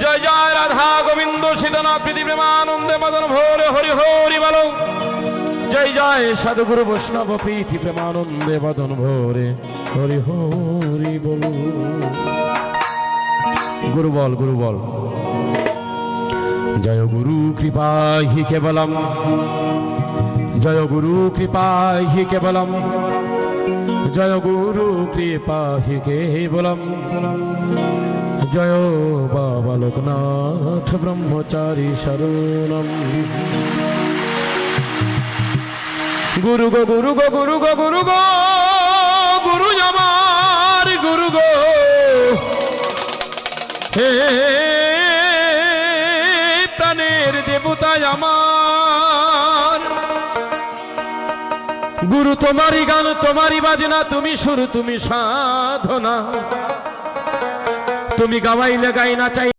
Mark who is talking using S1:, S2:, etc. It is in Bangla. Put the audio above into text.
S1: জয় জয় রাধা গোবিন্দ সীতানাথ প্রীতি প্রেমানন্দে মদন ভোরে হরি হরি বলো। জয় জয় সাধুগুরু বৈষ্ণব প্রীতি প্রেমানন্দে মদন ভোরে হরি হরি বল। গুরু বল, গুরু বল। জয় গুরু কৃপা হি কেবলম, জয় গুরু কৃপা হি কেবলম, জয় গুরু কৃপা হি কেবলম, জয় বাবা লোকনাথ ব্রহ্মচারী শরণম। গুরু গো গুরু গো গুরু গো গুরু গো, গুরু আমার গুরু গো, হে প্রাণের দেবতা আমার। গুরু তোমারই গান, তোমারই বাজনা, তুমি সুর, তুমি সাধনা, তুমি গাওয়াইলে গাই না চাই।